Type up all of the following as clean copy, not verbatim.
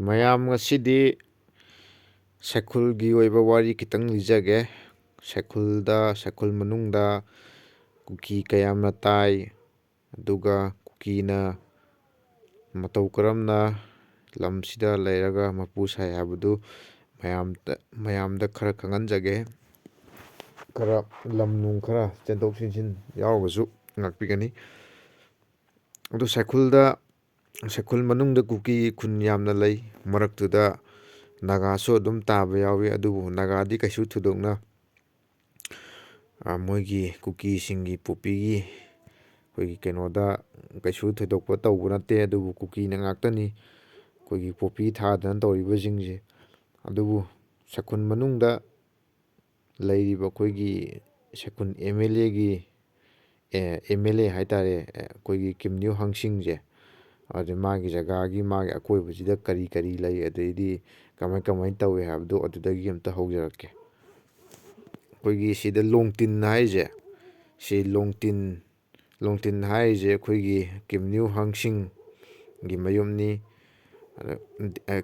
ꯃꯌꯥꯝ ꯉꯁꯤꯗꯤ ꯁꯦꯛꯈꯨꯜꯒꯤ ꯑꯣꯏꯕ ꯋꯥꯔꯤ ꯈꯤꯇꯪ ꯂꯤꯖꯒꯦ꯫ ꯁꯦꯛꯈꯨꯜ ꯃꯅꯨꯡꯗ ꯀꯨꯀꯤ ꯀꯌꯥꯝꯅ ꯇꯥꯏ, ꯑꯗꯨꯒ ꯀꯨꯀꯤꯅ ꯃꯇꯧ ꯀꯔꯝꯅ ꯂꯝꯁꯤꯗ ꯂꯩꯔꯒ ꯃꯄꯨ ꯁꯥꯏ ꯍꯥꯏꯕꯗꯨ ꯃꯌꯥꯝꯗ ꯈꯔ ꯈꯪꯍꯟꯖꯒꯦ꯫ ꯈꯔ ꯂꯝ ꯅꯨꯡ ꯈꯔ ꯆꯦꯟꯊꯣꯛ ꯆꯦꯟꯁꯤꯟ ꯌꯥꯎꯔꯒꯁꯨ ꯉꯥꯛꯄꯤꯒꯅꯤ꯫ ꯑꯗꯨ ꯁꯦꯛꯈꯨꯜ ꯃꯅꯨꯡꯗ ꯀꯨꯀꯤ ꯈꯨꯟ ꯌꯥꯝꯅ ꯂꯩ꯫ ꯃꯔꯛꯇꯨꯗ ꯅꯥꯒꯥꯁꯨ ꯑꯗꯨꯝ ꯇꯥꯕ ꯌꯥꯎꯏ, ꯑꯗꯨꯕꯨ ꯅꯥꯒꯥꯗꯤ ꯀꯩꯁꯨ ꯊꯣꯏꯗꯣꯛꯅ ꯃꯣꯏꯒꯤ ꯀꯨꯀꯤꯁꯤꯡꯒꯤ ꯄꯣꯄꯤꯒꯤ ꯑꯩꯈꯣꯏꯒꯤ ꯀꯩꯅꯣꯗ ꯀꯩꯁꯨ ꯊꯣꯏꯗꯣꯛꯄ ꯇꯧꯕ ꯅꯠꯇꯦ, ꯑꯗꯨꯕꯨ ꯀꯨꯀꯤꯅ ꯉꯥꯛꯇꯅꯤ ꯑꯩꯈꯣꯏꯒꯤ ꯄꯣꯄꯤ ꯊꯥꯗꯅ ꯇꯧꯔꯤꯕꯁꯤꯡꯁꯦ꯫ ꯑꯗꯨꯕꯨ ꯁꯦꯛꯈꯨꯜ ꯃꯅꯨꯡꯗ ꯂꯩꯔꯤꯕ ꯑꯩꯈꯣꯏꯒꯤ ꯁꯦꯛꯈꯨꯜ ꯑꯦꯝ ꯑꯦꯜ ꯑꯦ ꯍꯥꯏꯇꯥꯔꯦ, ꯑꯩꯈꯣꯏꯒꯤ ꯀꯤꯝꯅ꯭ꯌꯨ ꯍꯪꯁꯤꯡꯁꯦ, ꯑꯗꯨ ꯃꯥꯒꯤ ꯖꯒꯥꯒꯤ ꯃꯥꯒꯤ ꯑꯀꯣꯏꯕꯁꯤꯗ ꯀꯔꯤ ꯀꯔꯤ ꯂꯩ, ꯑꯗꯩꯗꯤ ꯀꯃꯥꯏ ꯇꯧꯏ ꯍꯥꯏꯕꯗꯣ ꯑꯗꯨꯗꯒꯤ ꯑꯝꯇ ꯍꯧꯖꯔꯛꯀꯦ꯫ ꯑꯩꯈꯣꯏꯒꯤ ꯁꯤꯗ ꯂꯣꯡꯇꯤꯟ ꯍꯥꯏꯔꯤꯁꯦ, ꯁꯤ ꯂꯣꯡꯇꯤꯟ ꯍꯥꯏꯔꯤꯁꯦ ꯑꯩꯈꯣꯏꯒꯤ ꯀꯤꯝꯅ꯭ꯌꯨ ꯍꯪꯁꯤꯡꯒꯤ ꯃꯌꯨꯝꯅꯤ꯫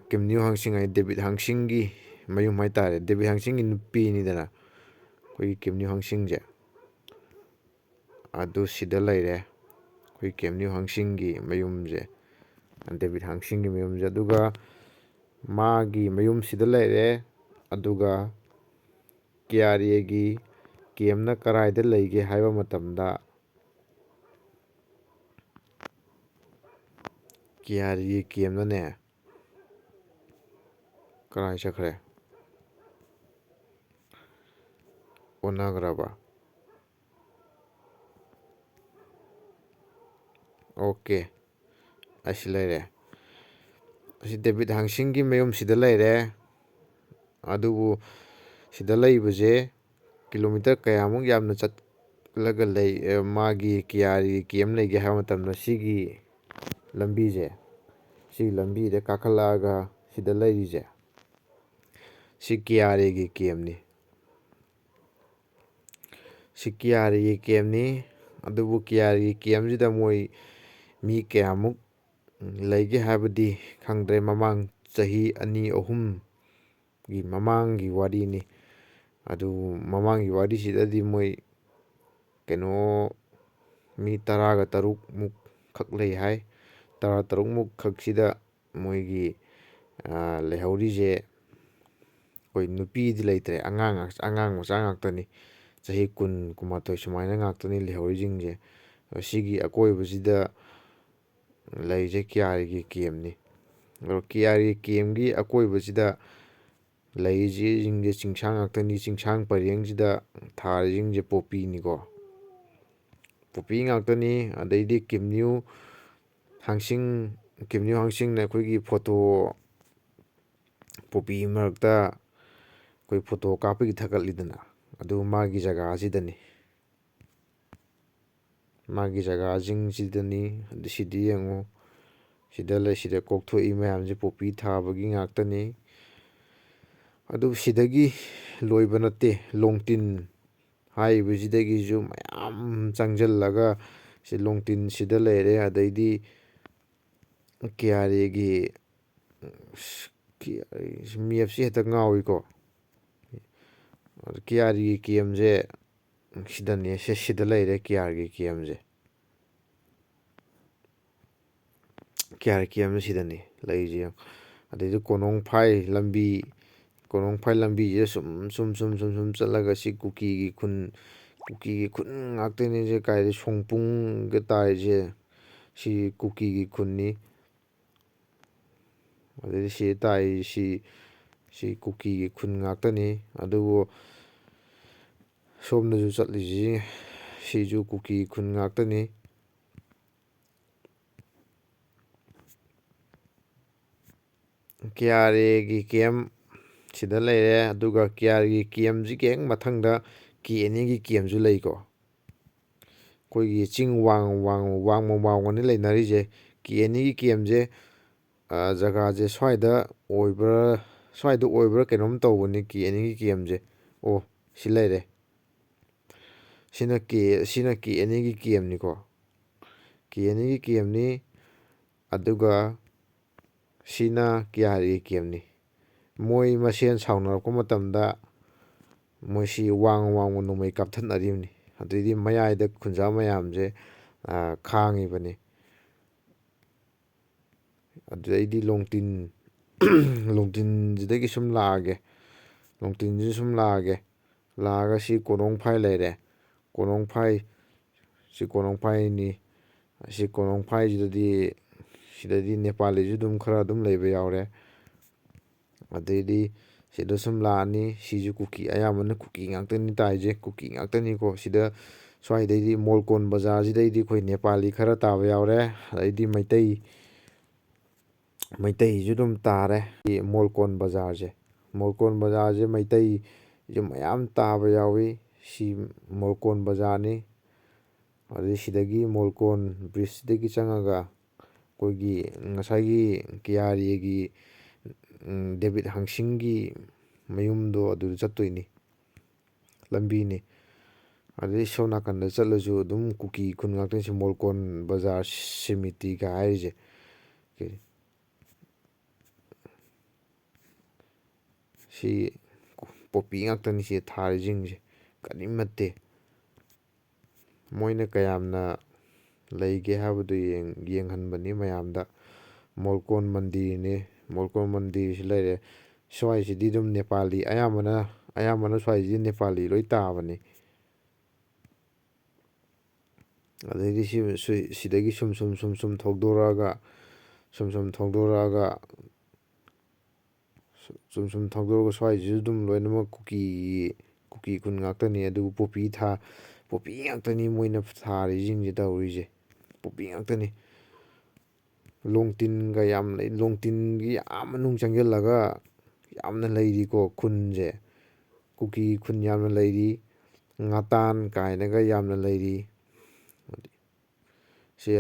ꯀꯤꯝꯅ꯭ꯌꯨ ꯍꯪꯁꯤꯡ ꯍꯥꯏ ꯗꯦꯕꯤꯠ ꯍꯪꯁꯤꯡꯒꯤ ꯃꯌꯨꯝ ꯍꯥꯏꯇꯥꯔꯦ꯫ ꯗꯦꯕꯤꯠ ꯍꯪꯁꯤꯡꯒꯤ ꯅꯨꯄꯤꯅꯤꯗꯅ ꯑꯩꯈꯣꯏꯒꯤ ꯀꯤꯝꯅ꯭ꯌꯨ ꯍꯪꯁꯤꯡꯁꯦ꯫ ꯑꯗꯨ ꯁꯤꯗ ꯂꯩꯔꯦ ꯑꯩꯈꯣꯏ ꯀꯤꯝꯅ꯭ꯌꯨ ꯍꯪꯁꯤꯡꯒꯤ ꯃꯌꯨꯝꯁꯦ, ꯗꯦꯕꯤꯠ ꯍꯪꯁꯤꯡꯒꯤ ꯃꯌꯨꯝꯁꯦ, ꯑꯗꯨꯒ ꯃꯥꯒꯤ ꯃꯌꯨꯝꯁꯤꯗ ꯂꯩꯔꯦ꯫ ꯑꯗꯨꯒ KRAꯒꯤ ꯀꯦꯝꯅ ꯀꯔꯥꯏꯗ ꯂꯩꯒꯦ ꯍꯥꯏꯕ ꯃꯇꯝꯗ, KRAꯒꯤ ꯀꯦꯝꯅꯅꯦ ꯀꯔꯥꯏ ꯆꯠꯈ꯭ꯔꯦ, ꯑꯣꯟꯅꯈ꯭ꯔꯕ? ꯑꯣꯀꯦ, ꯑꯁꯤ ꯂꯩꯔꯦ꯫ ꯑꯁꯤ ꯗꯦꯕꯤꯠ ꯍꯪꯁꯤꯡꯒꯤ ꯃꯌꯨꯝꯁꯤꯗ ꯂꯩꯔꯦ꯫ ꯑꯗꯨꯕꯨ ꯁꯤꯗ ꯂꯩꯕꯁꯦ ꯀꯤꯂꯣꯃꯤꯇꯔ ꯀꯌꯥꯃꯨꯛ ꯌꯥꯝꯅ ꯆꯠꯂꯒ ꯂꯩ ꯃꯥꯒꯤ KRAꯒꯤ ꯀꯦꯝ ꯂꯩꯒꯦ ꯍꯥꯏꯕ ꯃꯇꯝꯗ, ꯁꯤꯒꯤ ꯂꯝꯕꯤꯁꯦ, ꯁꯤꯒꯤ ꯂꯝꯕꯤꯗ ꯀꯥꯈꯠꯂꯛꯑꯒ ꯁꯤꯗ ꯂꯩꯔꯤꯁꯦ, ꯁꯤ KRAꯒꯤ ꯀꯦꯝꯅꯤ꯫ ꯁꯤ KRAꯒꯤ ꯀꯦꯝꯅꯤ꯫ ꯑꯗꯨꯕꯨ KRAꯒꯤ ꯀꯦꯝꯁꯤꯗ ꯃꯣꯏ ꯃꯤ ꯀꯌꯥꯃꯨꯛ ꯂꯩꯒꯦ ꯍꯥꯏꯕꯗꯤ ꯈꯪꯗ꯭ꯔꯦ꯫ ꯃꯃꯥꯡ ꯆꯍꯤ 2-3ꯒꯤ ꯃꯃꯥꯡꯒꯤ ꯋꯥꯔꯤꯅꯤ꯫ ꯑꯗꯨ ꯃꯃꯥꯡꯒꯤ ꯋꯥꯔꯤꯁꯤꯗꯗꯤ ꯃꯣꯏ ꯃꯤ 13 ꯈꯛ ꯂꯩ ꯍꯥꯏ꯫ 13 ꯈꯛꯁꯤꯗ ꯃꯣꯏꯒꯤ ꯂꯩꯍꯧꯔꯤꯁꯦ ꯑꯩꯈꯣই ꯅꯨꯄꯤꯗꯤ ꯂꯩꯇ꯭ꯔꯦ, ꯑꯉꯥꯡ ꯃꯆꯥ ꯉꯥꯛꯇꯅꯤ꯫ ꯆꯍꯤ 10-12 ꯁꯨꯃꯥꯏꯅ ꯉꯥꯛꯇꯅꯤ ꯂꯩꯍꯧꯔꯤꯁꯤꯡꯁꯦ꯫ ꯁꯤꯒꯤ ꯑꯀꯣꯏꯕꯁꯤꯗ ꯂꯩꯔꯤꯁꯦ KRAꯒꯤ ꯀꯦꯝꯅꯤ꯫ KRAꯒꯤ ꯀꯦꯝꯒꯤ ꯑꯀꯣꯏꯕꯁꯤꯗ ꯂꯩꯔꯤꯁꯤꯡꯁꯦ ꯆꯤꯡꯁꯥꯡ ꯉꯥꯛꯇꯅꯤ꯫ ꯆꯤꯡꯁꯥꯡ ꯄꯔꯦꯡꯁꯤꯗ ꯊꯥꯔꯤꯁꯤꯡꯁꯦ ꯄꯣꯄꯤꯅꯤꯀꯣ, ꯄꯣꯄꯤ ꯉꯥꯛꯇꯅꯤ꯫ ꯑꯗꯩꯗꯤ ꯀꯤꯝꯅ꯭ꯌꯨ ꯍꯪꯁꯤꯡꯅ ꯑꯩꯈꯣꯏꯒꯤ ꯐꯣꯇꯣ, ꯄꯣꯄꯤ ꯃꯔꯛꯇ ꯑꯩꯈꯣꯏ ꯐꯣꯇꯣ ꯀꯥꯞꯄꯒꯤ ꯊꯥꯒꯠꯂꯤꯗꯅ, ꯑꯗꯨ ꯃꯥꯒꯤ ꯖꯒꯥꯁꯤꯗꯅꯤ, ꯃꯥꯒꯤ ꯖꯒꯥꯁꯤꯡꯁꯤꯗꯅꯤ꯫ ꯑꯗꯨ ꯁꯤꯗꯤ ꯌꯦꯡꯉꯨ, ꯁꯤꯗ ꯀꯣꯛꯊꯣꯛꯏ ꯃꯌꯥꯝꯁꯦ ꯄꯣꯄꯤ ꯊꯥꯕꯒꯤ ꯉꯥꯛꯇꯅꯤ꯫ ꯑꯗꯨ ꯁꯤꯗꯒꯤ ꯂꯣꯏꯕ ꯅꯠꯇꯦ, ꯂꯣꯡꯇꯤꯟ ꯍꯥꯏꯔꯤꯕꯁꯤꯗꯒꯤꯁꯨ ꯃꯌꯥꯝ ꯆꯪꯁꯤꯜꯂꯒ ꯁꯤ ꯂꯣꯡꯇꯤꯟꯁꯤꯗ ꯂꯩꯔꯦ꯫ ꯑꯗꯩꯗꯤ KRAꯒꯤ ꯃꯦꯞꯁꯤ ꯍꯦꯛꯇ ꯉꯥꯎꯏꯀꯣ꯫ KRAꯒꯤ ꯀꯦꯝꯁꯦ ꯁꯤꯗꯅꯦ, ꯁꯤꯗ ꯂꯩꯔꯦ KRAꯒꯤ ꯀꯦꯝꯁꯦ꯫ KRAꯒꯤ ꯀꯦꯝꯁꯦ ꯁꯤꯗꯅꯤ ꯂꯩꯔꯤꯁꯦ꯫ ꯑꯗꯩꯗꯤ ꯀꯣꯅꯣꯡꯐꯥꯏ ꯂꯝꯕꯤꯁꯤꯗ ꯁꯨꯝ ꯆꯠꯂꯒ ꯁꯤ ꯀꯨꯀꯤꯒꯤ ꯈꯨꯟ ꯉꯥꯛꯇꯅꯤ꯫ ꯀꯥꯏꯗꯩ ꯁꯣꯡꯄꯨꯡꯒ ꯇꯥꯔꯤꯁꯦ ꯁꯤ ꯀꯨꯀꯤꯒꯤ ꯈꯨꯟꯅꯤ꯫ ꯑꯗꯩꯗꯤ ꯁꯤ ꯇꯥꯔꯤ ꯁꯤ ꯀꯨꯀꯤꯒꯤ ꯈꯨꯟ ꯉꯥꯛꯇꯅꯤ꯫ ꯑꯗꯨꯕꯨ ꯁꯣꯝꯗꯁꯨ ꯆꯠꯂꯤꯁꯤ ꯁꯤꯁꯨ ꯀꯨꯀꯤꯒꯤ ꯈꯨꯟ ꯉꯥꯛꯇꯅꯤ꯫ KRAꯒꯤ ꯀꯦꯝ ꯁꯤꯗ ꯂꯩꯔꯦ꯫ ꯑꯗꯨꯒ KRAꯒꯤ ꯀꯦꯝꯁꯤꯒꯤ ꯍꯦꯛ ꯃꯊꯪꯗ KNAꯒꯤ ꯀꯦꯝꯁꯨ ꯂꯩꯀꯣ꯫ ꯑꯩꯈꯣꯏꯒꯤ ꯆꯤꯡ ꯋꯥꯡꯃ ꯂꯩꯅꯔꯤꯁꯦ꯫ KNAꯒꯤ ꯀꯦꯝꯁꯦ ꯖꯒꯥꯁꯦ ꯁ꯭ꯋꯥꯏꯗ ꯑꯣꯏꯕ꯭ꯔꯥ ꯀꯩꯅꯣꯝ ꯇꯧꯕꯅꯤ KNAꯒꯤ ꯀꯦꯝꯁꯦ꯫ ꯑꯣ, ꯁꯤ ꯂꯩꯔꯦ, ꯁꯤꯅ KNAꯒꯤ ꯀꯦꯝꯅꯤꯀꯣ, KNAꯒꯤ ꯀꯦꯝꯅꯤ꯫ ꯑꯗꯨꯒ ꯁꯤꯅ KRA ꯀꯦꯝꯅꯤ꯫ ꯃꯣꯏ ꯃꯁꯦꯟ ꯁꯥꯎꯅꯔꯛꯄ ꯃꯇꯝꯗ ꯃꯣꯏꯁꯤ ꯋꯥꯡꯅ ꯅꯣꯡꯃꯩ ꯀꯥꯞꯊꯠꯅꯔꯤꯕꯅꯤ꯫ ꯑꯗꯩꯗꯤ ꯃꯌꯥꯏꯗ ꯈꯨꯟꯖꯥ ꯃꯌꯥꯝꯁꯦ ꯈꯥꯡꯉꯤꯕꯅꯤ꯫ ꯑꯗꯨꯗꯩꯗꯤ ꯂꯣꯡꯇꯤꯟꯁꯤꯗꯒꯤ ꯁꯨꯝ ꯂꯥꯛꯑꯒꯦ ꯂꯥꯛꯑꯒ ꯁꯤ ꯀꯣꯔꯣꯡꯐꯥꯏ ꯂꯩꯔꯦ꯫ ꯀꯣꯔꯣꯡꯐꯥꯏꯅꯤ꯫ ꯁꯤ ꯁꯤꯗꯗꯤ ꯅꯦꯄꯥꯂꯤꯁꯨ ꯑꯗꯨꯝ ꯈꯔ ꯑꯗꯨꯝ ꯂꯩꯕ ꯌꯥꯎꯔꯦ꯫ ꯑꯗꯩꯗꯤ ꯁꯤꯗ ꯁꯨꯝ ꯂꯥꯛꯑꯅꯤ꯫ ꯁꯤꯁꯨ ꯀꯨꯀꯤ, ꯑꯌꯥꯝꯕꯅ ꯀꯨꯀꯤ ꯉꯥꯛꯇꯅꯤ ꯇꯥꯏꯁꯦ, ꯀꯨꯀꯤ ꯉꯥꯛꯇꯅꯤꯀꯣ ꯁꯤꯗ꯫ ꯁ꯭ꯋꯥꯏꯗꯩꯗꯤ ꯃꯣꯜꯀꯣꯟ ꯕꯖꯥꯔꯁꯤꯗꯩꯗꯤ ꯑꯩꯈꯣꯏ ꯅꯦꯄꯥꯂꯤ ꯈꯔ ꯇꯥꯕ ꯌꯥꯎꯔꯦ꯫ ꯑꯗꯩꯗꯤ ꯃꯩꯇꯩꯁꯨ ꯑꯗꯨꯝ ꯇꯥꯔꯦ꯫ ꯃꯣꯜꯀꯣꯟ ꯕꯖꯥꯔꯁꯦ ꯃꯩꯇꯩꯁꯨ ꯃꯌꯥꯝ ꯇꯥꯕ ꯌꯥꯎꯏ꯫ ꯁꯤ ꯃꯣꯜꯀꯣꯟ ꯕꯖꯥꯔꯅꯤ꯫ ꯑꯗꯩ ꯁꯤꯗꯒꯤ ꯃꯣꯜꯀꯣꯟ ꯕ꯭ꯔꯤꯖꯁꯤꯗꯒꯤ ꯆꯪꯉꯒ ꯑꯩꯈꯣꯏꯒꯤ ꯉꯁꯥꯏꯒꯤ KRAꯒꯤ ꯗꯦꯕꯤꯠ ꯍꯪꯁꯤꯡꯒꯤ ꯃꯌꯨꯝꯗꯣ ꯑꯗꯨꯗ ꯆꯠꯇꯣꯏꯅꯤ, ꯂꯝꯕꯤꯅꯤ꯫ ꯑꯗꯩ ꯁꯣꯝ ꯅꯥꯀꯟꯗ ꯆꯠꯂꯁꯨ ꯑꯗꯨꯝ ꯀꯨꯀꯤ ꯈꯨꯟ ꯉꯥꯛꯇꯅꯤ꯫ ꯃꯣꯜꯀꯣꯟ ꯕꯖꯥꯔ ꯁꯤꯃꯤꯇꯤꯒ ꯍꯥꯏꯔꯤꯁꯦ ꯁꯤ ꯄꯣꯄꯤ ꯉꯥꯛꯇꯅꯤ ꯁꯤ ꯊꯥꯔꯤꯁꯤꯡꯁꯦ, ꯀꯔꯤꯝ ꯅꯠꯇꯦ꯫ ꯃꯣꯏꯅ ꯀꯌꯥꯝꯅ ꯂꯩꯒꯦ ꯍꯥꯏꯕꯗꯨ ꯌꯦꯡꯍꯟꯕꯅꯤ ꯃꯌꯥꯝꯗ꯫ ꯃꯣꯜꯀꯣꯟ ꯃꯟꯗꯤꯔꯁꯤ ꯂꯩꯔꯦ꯫ ꯁ꯭ꯋꯥꯏꯁꯤꯗꯤ ꯑꯗꯨꯝ ꯅꯦꯄꯥꯂꯤ ꯑꯌꯥꯝꯕꯅ ꯁ꯭ꯋꯥꯏꯁꯤꯗꯤ ꯅꯦꯄꯥꯂꯤ ꯂꯣꯏ ꯇꯥꯕꯅꯤ꯫ ꯑꯗꯩꯗꯤ ꯁꯤꯗꯒꯤ ꯁꯨꯝ ꯊꯧꯗꯣꯔꯛꯑꯒ ꯁ꯭ꯋꯥꯏꯁꯤꯁꯨ ꯑꯗꯨꯝ ꯂꯣꯏꯅꯃꯛ ꯀꯨꯀꯤ ꯈꯨꯟ ꯉꯥꯛꯇꯅꯤ꯫ ꯑꯗꯨꯕꯨ ꯄꯣꯄꯤ ꯉꯥꯛꯇꯅꯤ ꯃꯣꯏꯅ ꯊꯥꯔꯤꯁꯤꯡꯁꯦ, ꯇꯧꯔꯤꯁꯦ ꯄꯣꯄꯤ ꯉꯥꯛꯇꯅꯤ꯫ ꯂꯣꯡꯇꯤꯟꯒ ꯌꯥꯝ ꯂꯩ꯫ ꯂꯣꯡꯇꯤꯟꯒꯤ ꯌꯥꯝ ꯃꯅꯨꯡ ꯆꯪꯁꯤꯜꯂꯒ ꯌꯥꯝꯅ ꯂꯩꯔꯤꯀꯣ ꯈꯨꯟꯁꯦ꯫ ꯀꯨꯀꯤ ꯈꯨꯟ ꯌꯥꯝꯅ ꯂꯩꯔꯤ꯫ ꯉꯥꯇꯥꯟ ꯀꯥꯏꯅꯒ ꯌꯥꯝꯅ ꯂꯩꯔꯤ꯫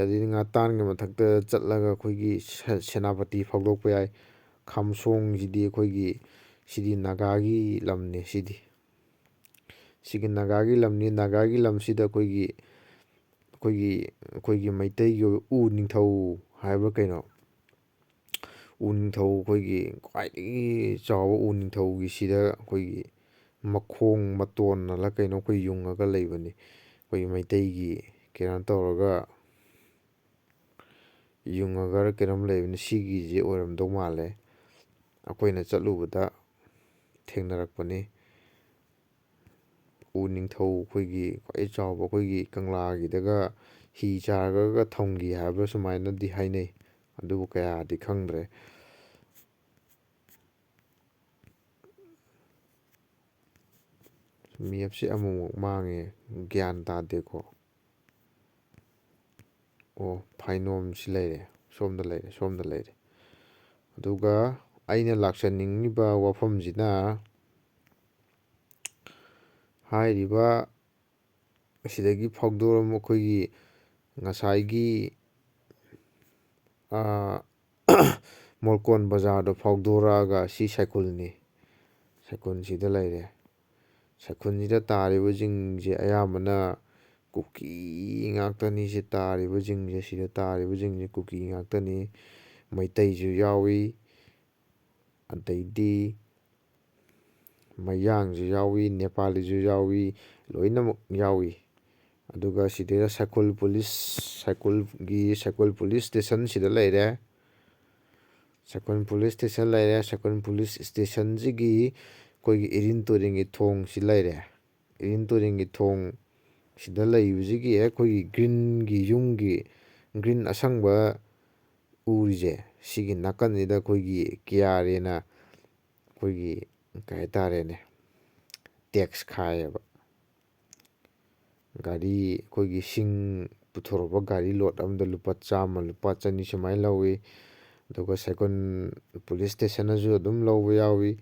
ꯑꯗꯩꯗꯤ ꯉꯥꯇꯥꯟꯒꯤ ꯃꯊꯛꯇ ꯆꯠꯂꯒ ꯑꯩꯈꯣꯏꯒꯤ ꯁꯦꯅꯥꯄꯇꯤ ꯐꯥꯎꯗꯣꯛꯄ ꯌꯥꯏ꯫ ꯈꯥꯝꯁꯣꯡꯁꯤꯗꯤ ꯁꯤꯗꯤ ꯅꯥꯒꯥꯒꯤ ꯂꯝꯅꯤ꯫ ꯁꯤꯒꯤ ꯅꯥꯒꯥꯒꯤ ꯂꯝꯅꯤ꯫ ꯅꯥꯒꯥꯒꯤ ꯂꯝꯁꯤꯗ ꯑꯩꯈꯣꯏꯒꯤ ꯃꯩꯇꯩꯒꯤ ꯑꯣꯏꯕ ꯎ ꯅꯤꯡꯊꯧ ꯍꯥꯏꯕ꯭ꯔꯥ ꯀꯩꯅꯣ, ꯎ ꯅꯤꯡꯊꯧ ꯑꯩꯈꯣꯏꯒꯤ ꯈ꯭ꯋꯥꯏꯗꯒꯤ ꯆꯥꯎꯕ ꯎ ꯅꯤꯡꯊꯧꯒꯤ ꯁꯤꯗ ꯑꯩꯈꯣꯏꯒꯤ ꯃꯈꯣꯡ ꯃꯇꯣꯟꯅꯂ ꯀꯩꯅꯣ ꯑꯩꯈꯣꯏ ꯌꯨꯡꯉꯒ ꯂꯩꯕꯅꯤ꯫ ꯑꯩꯈꯣꯏꯒꯤ ꯃꯩꯇꯩꯒꯤ ꯀꯩꯅꯣ ꯇꯧꯔꯒ ꯌꯨꯡꯉꯒ ꯀꯩꯅꯣꯝ ꯂꯩꯕꯅꯤ꯫ ꯁꯤꯒꯤꯁꯦ ꯑꯣꯏꯔꯝꯗꯧ ꯃꯥꯜꯂꯦ꯫ ꯑꯩꯈꯣꯏꯅ ꯆꯠꯂꯨꯕꯗ ꯊꯦꯡꯅꯔꯛꯄꯅꯤ꯫ ꯎ ꯅꯤꯡꯊꯧ ꯑꯩꯈꯣꯏꯒꯤ ꯈ꯭ꯋꯥꯏ ꯆꯥꯎꯕ ꯑꯩꯈꯣꯏꯒꯤ ꯀꯪꯂꯥꯒꯤꯗꯒ ꯍꯤ ꯆꯥꯔꯒ ꯊꯝꯈꯤ ꯍꯥꯏꯕ꯭ꯔꯥ ꯁꯨꯃꯥꯏꯅꯗꯤ ꯍꯥꯏꯅꯩ꯫ ꯑꯗꯨꯕꯨ ꯀꯌꯥꯗꯤ ꯈꯪꯗ꯭ꯔꯦ꯫ ꯃꯦꯞꯁꯦ ꯑꯃꯨꯛ ꯃꯥꯡꯉꯦ, ꯒ꯭ꯌꯥꯟ ꯇꯥꯗꯦꯀꯣ꯫ ꯐꯥꯏꯅꯣꯝꯁꯤ ꯂꯩꯔꯦ, ꯁꯣꯝꯗ ꯂꯩꯔꯦ꯫ ꯑꯗꯨꯒ ꯑꯩꯅ ꯂꯥꯛꯆꯅꯤꯡꯉꯤꯕ ꯋꯥꯐꯝꯁꯤꯅ ꯍꯥꯏꯔꯤꯕ ꯑꯁꯤꯗꯒꯤ ꯑꯩꯈꯣꯏꯒꯤ ꯉꯁꯥꯏꯒꯤ ꯃꯣꯜꯀꯣꯟ ꯕꯖꯥꯔꯗꯣ ꯐꯥꯎꯗꯣꯔꯛꯑꯒ ꯁꯤ ꯁꯥꯏꯀꯨꯜꯅꯤ꯫ ꯁꯥꯏꯀꯨꯜꯁꯤꯗ ꯂꯩꯔꯦ꯫ ꯁꯥꯏꯀꯨꯜꯁꯤꯗ ꯇꯥꯔꯤꯕꯁꯤꯡꯁꯦ ꯑꯌꯥꯝꯕꯅ ꯀꯨꯀꯤ ꯉꯥꯛꯇꯅꯤ꯫ ꯁꯤꯗ ꯇꯥꯔꯤꯕꯁꯤꯡꯁꯦ ꯀꯨꯀꯤ ꯉꯥꯛꯇꯅꯤ꯫ ꯃꯩꯇꯩꯁꯨ ꯌꯥꯎꯏ, ꯑꯗꯩꯗꯤ ꯃꯌꯥꯡꯁꯨ ꯌꯥꯎꯏ, ꯅꯦꯄꯥꯂꯤꯁꯨ ꯌꯥꯎꯏ, ꯂꯣꯏꯅꯃꯛ ꯌꯥꯎꯏ꯫ ꯑꯗꯨꯒ ꯁꯤꯗꯩꯗ ꯁꯥꯏꯀꯨꯜ ꯄꯨꯂꯤꯁ ꯏꯁꯇꯦꯁꯟ ꯁꯤꯗ ꯂꯩꯔꯦ꯫ ꯁꯥꯏꯀꯨꯜ ꯄꯨꯂꯤꯁ ꯏꯁꯇꯦꯁꯟꯁꯤꯒꯤ ꯑꯩꯈꯣꯏꯒꯤ ꯏꯔꯤꯟ ꯇꯨꯔꯦꯟꯒꯤ ꯊꯣꯡꯁꯤ ꯂꯩꯔꯦ꯫ ꯏꯔꯤꯟ ꯇꯨꯔꯦꯟꯒꯤ ꯊꯣꯡ ꯁꯤꯗ ꯂꯩꯕꯁꯤꯒꯤ ꯑꯩꯈꯣꯏꯒꯤ ꯒ꯭ꯔꯤꯟ ꯑꯁꯪꯕ ꯎꯔꯤꯁꯦ, ꯁꯤꯒꯤ ꯅꯥꯀꯟꯁꯤꯗ ꯑꯩꯈꯣꯏꯒꯤ KRAꯅ ꯑꯩꯈꯣꯏꯒꯤ ꯀꯩ ꯍꯥꯏꯇꯥꯔꯦꯅꯦ, ꯇꯦꯛꯁ ꯈꯥꯏꯌꯦꯕ꯫ ꯑꯩꯈꯣꯏꯒꯤ ꯁꯤꯡ ꯄꯨꯊꯣꯔꯛꯄ ꯒꯥꯔꯤ ꯂꯣꯗ ꯑꯃꯗ ꯂꯨꯄꯥ 100, ꯂꯨꯄꯥ 200 ꯁꯨꯃꯥꯏꯅ ꯂꯧꯏ꯫ ꯑꯗꯨꯒ ꯁꯥꯏꯀꯨꯜ ꯄꯨꯂꯤꯁ ꯏꯁꯇꯦꯁꯟꯅꯁꯨ ꯑꯗꯨꯝ ꯂꯧꯕ ꯌꯥꯎꯏ꯫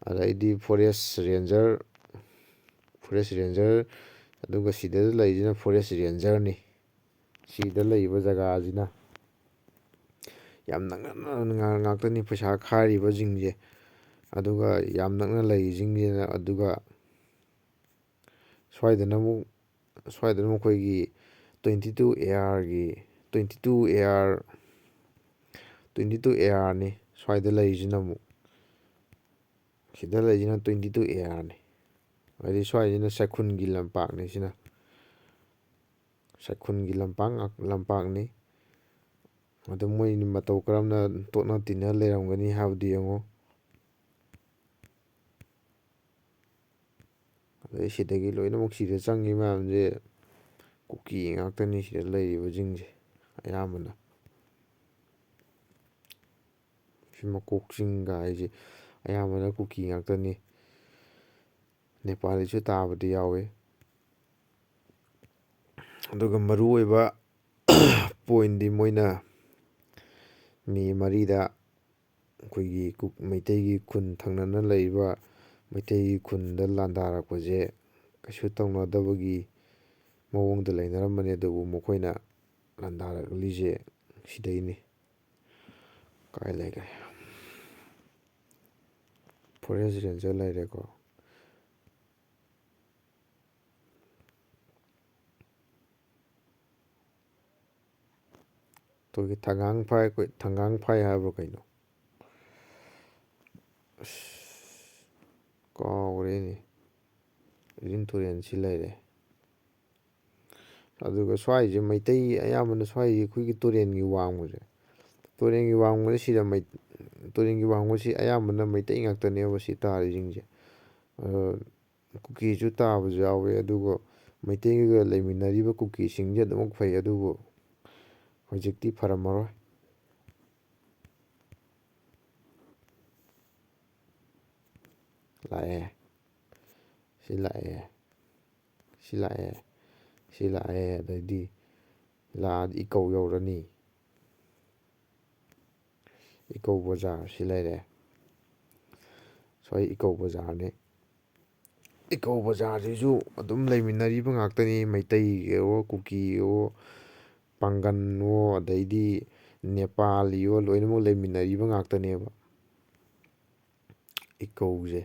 ꯑꯗꯩꯗꯤ ꯐꯣꯔꯦꯁ ꯔꯦꯟꯖꯔ, ꯑꯗꯨꯒ ꯁꯤꯗ ꯂꯩꯔꯤꯁꯤꯅ ꯐꯣꯔꯦꯁ ꯔꯦꯟꯖꯔꯅꯤ꯫ ꯁꯤꯗ ꯂꯩꯔꯤꯕ ꯖꯒꯥꯁꯤꯅ ꯌꯥꯝ ꯅꯛꯅ ꯉꯥꯛꯇꯅꯤ ꯄꯩꯁꯥ ꯈꯥꯏꯔꯤꯕꯁꯤꯡꯁꯦ꯫ ꯑꯗꯨꯒ ꯌꯥꯝ ꯅꯛꯅ ꯂꯩꯔꯤꯁꯤꯡꯁꯤꯅ ꯑꯗꯨꯒ ꯁ꯭ꯋꯥꯏꯗꯅ ꯑꯃꯨꯛ ꯑꯩꯈꯣꯏꯒꯤ 22 ARꯅꯤ꯫ ꯁ꯭ꯋꯥꯏꯗ ꯂꯩꯔꯤꯁꯤꯅ ꯑꯃꯨꯛ ꯁꯤꯗ ꯂꯩꯔꯤꯁꯤꯅ 22 ARꯅꯤ. ꯍꯥꯏꯗꯤ ꯁ꯭ꯋꯥꯏꯁꯤꯅ ꯁꯩꯈꯨꯟꯒꯤ ꯂꯝꯄꯥꯛꯅꯤ. ꯁꯤꯅ ꯁꯩꯈꯨꯟꯒꯤ ꯂꯝꯄꯥꯛꯅꯤ. ꯑꯗꯨ ꯃꯣꯏ ꯃꯇꯧ ꯀꯔꯝꯅ ꯇꯣꯠꯅ ꯇꯤꯟꯅ ꯂꯩꯔꯝꯒꯅꯤ ꯍꯥꯏꯕꯗꯨ ꯌꯦꯡꯉꯣ. ꯑꯗꯩ ꯁꯤꯗꯒꯤ ꯂꯣꯏꯅꯃꯛ ꯁꯤꯗ ꯆꯪꯉꯤ ꯃꯌꯥꯝꯁꯦ ꯀꯨꯀꯤ ꯉꯥꯛꯇꯅꯤ. ꯁꯤꯗ ꯂꯩꯔꯤꯕꯁꯤꯡꯁꯦ ꯑꯌꯥꯝꯕꯅ. ꯁꯤ ꯃꯀꯣꯛꯆꯤꯡꯒ ꯍꯥꯏꯁꯦ ꯑꯌꯥꯝꯕꯅ ꯀꯨꯀꯤ ꯉꯥꯛꯇꯅꯤ. ꯅꯦꯄꯥꯂꯤꯁꯨ ꯇꯥꯕꯗꯤ ꯌꯥꯎꯋꯦ. ꯑꯗꯨꯒ ꯃꯔꯨ ꯑꯣꯏꯕ ꯄꯣꯏꯟꯗꯤ ꯃꯣꯏꯅ ꯃꯦ 4ꯗ ꯑꯩꯈꯣꯏꯒꯤ ꯃꯩꯇꯩꯒꯤ ꯈꯨꯟ ꯊꯪꯅꯅ ꯂꯩꯔꯤꯕ ꯃꯩꯇꯩꯒꯤ ꯈꯨꯟꯗ ꯂꯥꯟꯗꯥꯔꯛꯄꯁꯦ ꯀꯩꯁꯨ ꯇꯧꯅꯗꯕꯒꯤ ꯃꯑꯣꯡꯗ ꯂꯩꯅꯔꯝꯕꯅꯤ. ꯑꯗꯨꯕꯨ ꯃꯈꯣꯏꯅ ꯂꯥꯟꯗꯥꯔꯛꯂꯤꯁꯦ ꯁꯤꯗꯩꯅꯤ. ꯀꯥꯏ ꯂꯩꯈ꯭ꯔꯦ? ꯐꯣꯔꯦꯁ ꯔꯦꯟꯖꯔ ꯂꯩꯔꯦꯀꯣ. ꯑꯩꯈꯣꯏꯒꯤ ꯊꯪꯒꯥꯡ ꯐꯥꯏ ꯍꯥꯏꯕ꯭ꯔꯣ ꯀꯩꯅꯣ? ꯑꯁ ꯀꯥꯎꯔꯦꯅꯦ. ꯏꯔꯤꯜ ꯇꯨꯔꯦꯟꯁꯤ ꯂꯩꯔꯦ. ꯑꯗꯨꯒ ꯁ꯭ꯋꯥꯏꯁꯦ ꯃꯩꯇꯩ ꯑꯌꯥꯝꯕꯅ ꯁ꯭ꯋꯥꯏꯁꯦ ꯑꯩꯈꯣꯏꯒꯤ ꯇꯨꯔꯦꯟꯒꯤ ꯋꯥꯡꯃꯁꯤ ꯑꯌꯥꯝꯕꯅ ꯃꯩꯇꯩ ꯉꯥꯛꯇꯅꯦꯕ ꯁꯤ ꯇꯥꯔꯤꯁꯤꯡꯁꯦ. ꯀꯨꯀꯤꯁꯨ ꯇꯥꯕꯁꯨ ꯌꯥꯎꯋꯦ. ꯑꯗꯨꯒ ꯃꯩꯇꯩꯒ ꯂꯩꯃꯤꯟꯅꯔꯤꯕ ꯀꯨꯀꯤꯁꯤꯡꯁꯦ ꯑꯗꯨꯃꯛ ꯐꯩ. ꯑꯗꯨꯕꯨ ꯍꯧꯖꯤꯛꯇꯤ ꯐꯔꯝꯃꯔꯣꯏ. ꯂꯥꯛꯑꯦ. ꯁꯤ ꯂꯥꯛꯑꯦ. ꯁꯤ ꯂꯥꯛꯑꯦ. ꯁꯤ ꯂꯥꯛꯑꯦ. ꯑꯗꯩꯗꯤ ꯂꯥꯛꯑꯗꯤ ꯏꯀꯧ ꯌꯧꯔꯅꯤ. ꯏꯀꯧ ꯕꯖꯥꯔ ꯁꯤ ꯂꯩꯔꯦ. ꯁ꯭ꯋꯥꯏ ꯏꯀꯧ ꯕꯖꯥꯔꯅꯤ. ꯏꯀꯧ ꯕꯖꯥꯔꯁꯤꯁꯨ ꯑꯗꯨꯝ ꯂꯩꯃꯤꯟꯅꯔꯤꯕ ꯉꯥꯛꯇꯅꯤ. ꯃꯩꯇꯩꯒꯋꯣ ꯀꯨꯀꯤꯋꯣ ꯄꯥꯡꯒꯟꯋꯣ ꯑꯗꯩꯗꯤ ꯅꯦꯄꯥꯂꯤꯋꯣ ꯂꯣꯏꯅꯃꯛ ꯂꯩꯃꯤꯟꯅꯔꯤꯕ ꯉꯥꯛꯇꯅꯦꯕ. ꯏꯀꯧꯁꯦ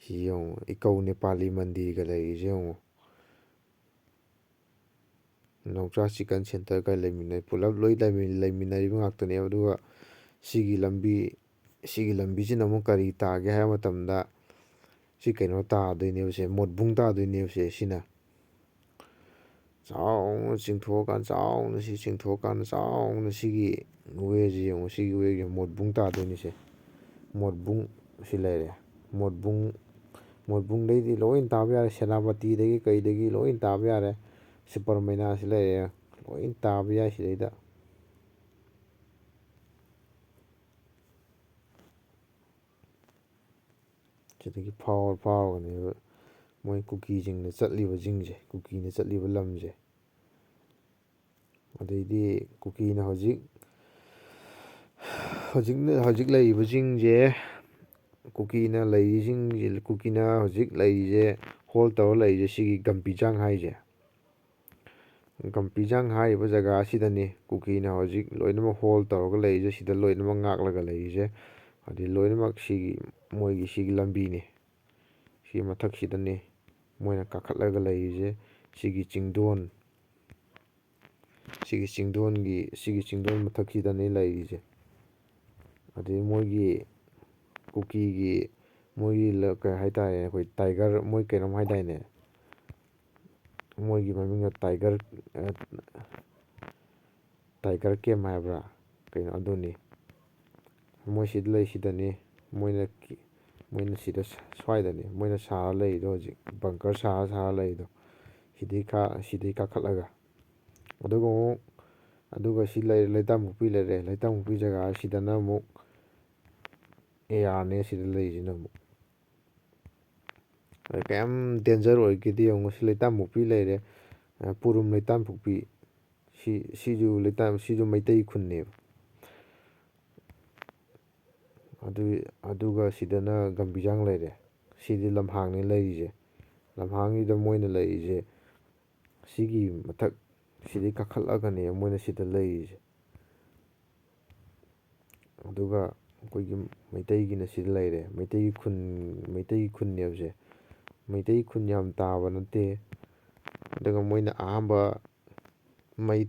ꯁꯤ ꯌꯦꯡꯉꯣ. ꯏꯀꯧ ꯅꯦꯄꯥꯂꯤ ꯃꯟꯗꯤꯔꯒ ꯂꯩꯔꯤꯁꯦ ꯌꯦꯡꯉꯣ. ꯅꯧꯆꯥ ꯆꯤꯛꯀꯟ ꯁꯦꯟꯇꯔꯒ ꯂꯩꯃꯤꯟꯅꯩ. ꯄꯨꯂꯞ ꯂꯣꯏ ꯂꯩꯃꯤꯟꯅꯔꯤꯕ ꯉꯥꯛꯇꯅꯦꯕ. ꯑꯗꯨꯒ ꯁꯤꯒꯤ ꯂꯝꯕꯤꯁꯤꯅ ꯑꯃꯨꯛ ꯀꯔꯤ ꯇꯥꯒꯦ ꯍꯥꯏꯕ ꯃꯇꯝꯗ ꯁꯤ ꯀꯩꯅꯣ ꯇꯥꯗꯣꯏꯅꯦꯕꯁꯦ. ꯃꯣꯠꯕꯨꯡ ꯇꯥꯗꯣꯏꯅꯦꯕꯁꯦ. ꯁꯤꯅ ꯆꯥꯎꯅ ꯆꯤꯡꯊꯣꯛꯑꯀꯥꯟꯗ ꯆꯥꯎꯅ ꯁꯤꯒꯤ ꯋꯦꯁꯤ ꯌꯦꯡꯉꯣ. ꯁꯤꯒꯤ ꯋꯦꯁꯦ ꯃꯣꯠꯕꯨꯡ ꯇꯥꯗꯣꯏꯅꯤꯁꯦ. ꯃꯣꯠꯕꯨꯡ ꯁꯤ ꯂꯩꯔꯦ. ꯃꯣꯠꯕꯨꯡꯗꯩꯗꯤ ꯂꯣꯏ ꯇꯥꯕ ꯌꯥꯔꯦ. ꯁꯦꯅꯥꯄꯇꯤꯗꯒꯤ ꯀꯩꯗꯒꯤ ꯂꯣꯏ ꯇꯥꯕ ꯌꯥꯔꯦ. ꯁꯨꯄꯔꯃꯩꯅꯥꯁꯤ ꯂꯩꯔꯦ. ꯂꯣꯏ ꯇꯥꯕ ꯌꯥꯏ ꯁꯤꯗꯩꯗ. ꯁꯤꯗꯒꯤ ꯐꯥꯎꯔꯒꯅꯦꯕ ꯃꯣꯏ ꯀꯨꯀꯤꯁꯤꯡꯅ ꯆꯠꯂꯤꯕꯁꯤꯡꯁꯦ. ꯀꯨꯀꯤꯅ ꯆꯠꯂꯤꯕ ꯂꯝꯁꯦ. ꯑꯗꯩꯗꯤ ꯀꯨꯀꯤꯅ ꯍꯧꯖꯤꯛ ꯂꯩꯔꯤꯕꯁꯤꯡꯁꯦ. ꯀꯨꯀꯤꯅ ꯍꯧꯖꯤꯛ ꯂꯩꯔꯤꯁꯦ ꯍꯣꯜ ꯇꯧꯔ ꯂꯩꯔꯤꯁꯦ ꯁꯤꯒꯤ ꯒꯝꯕꯤꯖꯥꯡ ꯍꯥꯏꯁꯦ. ꯒꯝꯕꯤꯖꯥꯡ ꯍꯥꯏꯔꯤꯕ ꯖꯒꯥ ꯑꯁꯤꯗꯅꯤ ꯀꯨꯀꯤꯅ ꯍꯧꯖꯤꯛ ꯂꯣꯏꯅꯃꯛ ꯍꯣꯜ ꯇꯧꯔꯒ ꯂꯩꯔꯤꯁꯦ. ꯁꯤꯗ ꯂꯣꯏꯅꯃꯛ ꯉꯥꯛꯂꯒ ꯂꯩꯔꯤꯁꯦ. ꯍꯥꯏꯗꯤ ꯂꯣꯏꯅꯃꯛ ꯁꯤꯒꯤ ꯂꯝꯕꯤꯅꯤ. ꯁꯤ ꯃꯊꯛꯁꯤꯗꯅꯤ ꯃꯣꯏꯅ ꯀꯥꯈꯠꯂꯒ ꯂꯩꯔꯤꯁꯦ. ꯁꯤꯒꯤ ꯆꯤꯡꯗꯣꯟ ꯃꯊꯛꯁꯤꯗꯅꯤ ꯂꯩꯔꯤꯁꯦ. ꯑꯗꯩ ꯀꯨꯀꯤꯒꯤ ꯀꯩ ꯍꯥꯏꯇꯥꯔꯦ ꯑꯩꯈꯣꯏ ꯇꯥꯏꯒꯔ ꯃꯣꯏ ꯀꯩꯅꯣꯝ ꯍꯥꯏꯗꯥꯏꯅꯦ. ꯃꯣꯏꯒꯤ ꯃꯃꯤꯡꯅ ꯇꯥꯏꯒꯔ ꯀꯦꯝ ꯍꯥꯏꯕ꯭ꯔꯥ ꯀꯩꯅꯣ ꯑꯗꯨꯅꯤ. ꯃꯣꯏ ꯁꯤꯗ ꯂꯩꯁꯤꯗꯅꯤ. ꯃꯣꯏꯅ ꯁ꯭ꯋꯥꯏꯗꯅꯤ ꯃꯣꯏꯅ ꯁꯥꯔ ꯂꯩꯔꯤꯗꯣ. ꯍꯧꯖꯤꯛ ꯕꯪꯀꯔ ꯁꯥꯔ ꯂꯩꯔꯤꯗꯣ. ꯁꯤꯗꯩ ꯀꯥꯈꯠꯂꯒ. ꯑꯗꯨꯒ ꯁꯤ ꯂꯩꯔꯦ. ꯂꯩꯇꯥꯝꯄꯣꯛꯄꯤ ꯂꯩꯔꯦ. ꯂꯩꯇꯥꯝꯄꯣꯛꯄꯤ ꯖꯒꯥ ꯁꯤꯗꯅ ꯑꯃꯨꯛ ARꯅꯦ. ꯁꯤꯗ ꯂꯩꯔꯤꯁꯤꯅ ꯑꯃꯨꯛ ꯀꯌꯥꯝ ꯗꯦꯟꯖꯔ ꯑꯣꯏꯒꯦꯗꯤ ꯌꯦꯡꯉꯣ. ꯁꯤ ꯂꯩꯇꯥꯝꯄꯣꯛꯄꯤ ꯂꯩꯔꯦ. ꯄꯨꯔꯨꯝ ꯂꯩꯇꯥꯝꯄꯣꯛꯄꯤ ꯁꯤꯁꯨ ꯃꯩꯇꯩ ꯈꯨꯟꯅꯦꯕ. ꯑꯗꯨꯒ ꯁꯤꯗꯅ ꯒꯝꯕꯤꯖꯥꯡ ꯂꯩꯔꯦ. ꯁꯤꯗꯤ ꯂꯝꯍꯥꯡꯅꯤ ꯂꯩꯔꯤꯁꯦ. ꯂꯝꯍꯥꯡꯁꯤꯗ ꯃꯣꯏꯅ ꯂꯩꯔꯤꯁꯦ. ꯁꯤꯒꯤ ꯃꯊꯛ ꯁꯤꯗꯩ ꯀꯥꯈꯠꯂꯒꯅꯦ ꯃꯣꯏꯅ ꯁꯤꯗ ꯂꯩꯔꯤꯁꯦ. ꯑꯗꯨꯒ ꯑꯩꯈꯣꯏꯒꯤ ꯃꯩꯇꯩꯒꯤꯅ ꯁꯤꯗ ꯂꯩꯔꯦ. ꯃꯩꯇꯩꯒꯤ ꯈꯨꯟꯅꯦꯕꯁꯦ. ꯃꯩꯇꯩ ꯈꯨꯟ ꯌꯥꯝ ꯇꯥꯕ ꯅꯠꯇꯦ. ꯑꯗꯨꯒ ꯃꯣꯏꯅ ꯑꯍꯥꯟꯕ ꯃꯩ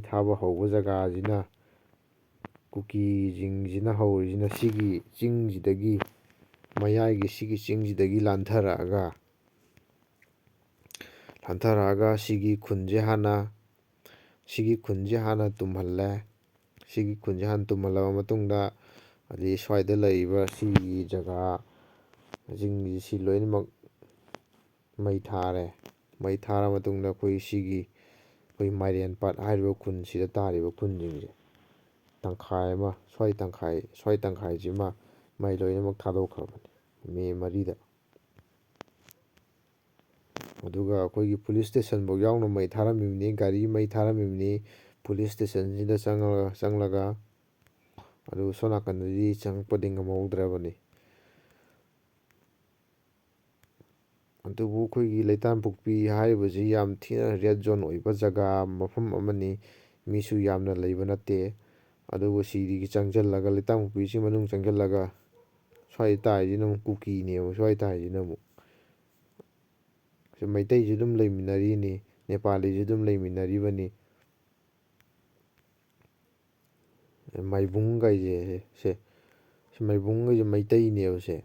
ꯊꯥꯕ ꯍꯧꯕ ꯖꯒꯥꯁꯤꯅ ꯀꯨꯀꯤꯁꯤꯡꯁꯤꯅ ꯍꯧꯔꯤꯁꯤꯅ ꯁꯤꯒꯤ ꯆꯤꯡꯁꯤꯗꯒꯤ ꯃꯌꯥꯏꯒꯤ ꯁꯤꯒꯤ ꯆꯤꯡꯁꯤꯗꯒꯤ ꯂꯥꯟꯊꯔꯛꯑꯒ ꯁꯤꯒꯤ ꯈꯨꯟꯁꯦ ꯍꯥꯟꯅ ꯇꯨꯝꯍꯜꯂꯦ. ꯁꯤꯒꯤ ꯈꯨꯟꯁꯦ ꯍꯥꯟꯅ ꯇꯨꯝꯍꯜꯂꯕ ꯃꯇꯨꯡꯗ ꯑꯗꯩ ꯁ꯭ꯋꯥꯏꯗ ꯂꯩꯔꯤꯕ ꯁꯤꯒꯤ ꯖꯒꯥꯁꯤꯡꯁꯤ ꯂꯣꯏꯅꯃꯛ ꯃꯩ ꯊꯥꯔꯦ. ꯃꯩ ꯊꯥꯔ ꯃꯇꯨꯡꯗ ꯑꯩꯈꯣꯏ ꯃꯥꯏꯔꯦꯟꯄꯥꯠ ꯍꯥꯏꯔꯤꯕ ꯈꯨꯟꯁꯤꯗ ꯇꯥꯔꯤꯕ ꯈꯨꯟꯁꯤꯡꯁꯦ ꯇꯪꯈꯥꯏ ꯑꯃ ꯁ꯭ꯋꯥꯏ ꯇꯪꯈꯥꯏꯁꯤꯃ ꯃꯩ ꯂꯣꯏꯅꯃꯛ ꯊꯥꯗꯣꯛꯈ꯭ꯔꯕꯅꯤ ꯃꯦ 4ꯗ. ꯑꯗꯨꯒ ꯑꯩꯈꯣꯏꯒꯤ ꯄꯨꯂꯤꯁ ꯁ꯭ꯇꯦꯁꯟꯐꯥꯎ ꯌꯥꯎꯅ ꯃꯩ ꯊꯥꯔꯝꯃꯤꯕꯅꯤ, ꯒꯥꯔꯤ ꯃꯩ ꯊꯥꯔꯝꯃꯤꯕꯅꯤ ꯄꯨꯂꯤꯁ ꯁ꯭ꯇꯦꯁꯟꯁꯤꯗ ꯆꯪꯂꯒ. ꯑꯗꯨ ꯁꯣꯝ ꯅꯥꯀꯟꯗꯗꯤ ꯆꯪꯉꯛꯄꯗꯤ ꯉꯝꯍꯧꯗ꯭ꯔꯕꯅꯤ. ꯑꯗꯨꯕꯨ ꯑꯩꯈꯣꯏꯒꯤ ꯂꯩꯇꯥꯟꯄꯣꯛꯄꯤ ꯍꯥꯏꯔꯤꯕꯁꯤ ꯌꯥꯝ ꯊꯤꯅ ꯔꯦꯗ ꯖꯣꯟ ꯑꯣꯏꯕ ꯃꯐꯝ ꯑꯃꯅꯤ. ꯃꯤꯁꯨ ꯌꯥꯝꯅ ꯂꯩꯕ ꯅꯠꯇꯦ. ꯑꯗꯨꯕꯨ ꯁꯤꯗꯒꯤ ꯆꯪꯁꯤꯜꯂꯒ ꯂꯩꯇꯥꯟꯄꯣꯛꯄꯤꯁꯤ ꯃꯅꯨꯡ ꯆꯪꯁꯤꯜꯂꯒ ꯁ꯭ꯋꯥꯏꯗ ꯇꯥꯔꯤꯁꯤꯅ ꯑꯃꯨꯛ ꯀꯨꯀꯤꯅꯦꯕ. ꯁ꯭ꯋꯥꯏꯗ ꯇꯥꯔꯤꯁꯤꯅ ꯑꯃꯨꯛ ꯃꯩꯇꯩꯁꯨ ꯑꯗꯨꯝ ꯂꯩꯃꯤꯟꯅꯔꯤꯅꯤ, ꯅꯦꯄꯥꯂꯤꯁꯨ ꯑꯗꯨꯝ ꯂꯩꯃꯤꯟꯅꯔꯤꯕꯅꯤ. ꯃꯥꯏꯕꯨꯡꯒꯩꯁꯦ ꯃꯥꯏꯕꯨꯡꯒꯩꯁꯦ ꯃꯩꯇꯩꯅꯦꯕ ꯁꯦ.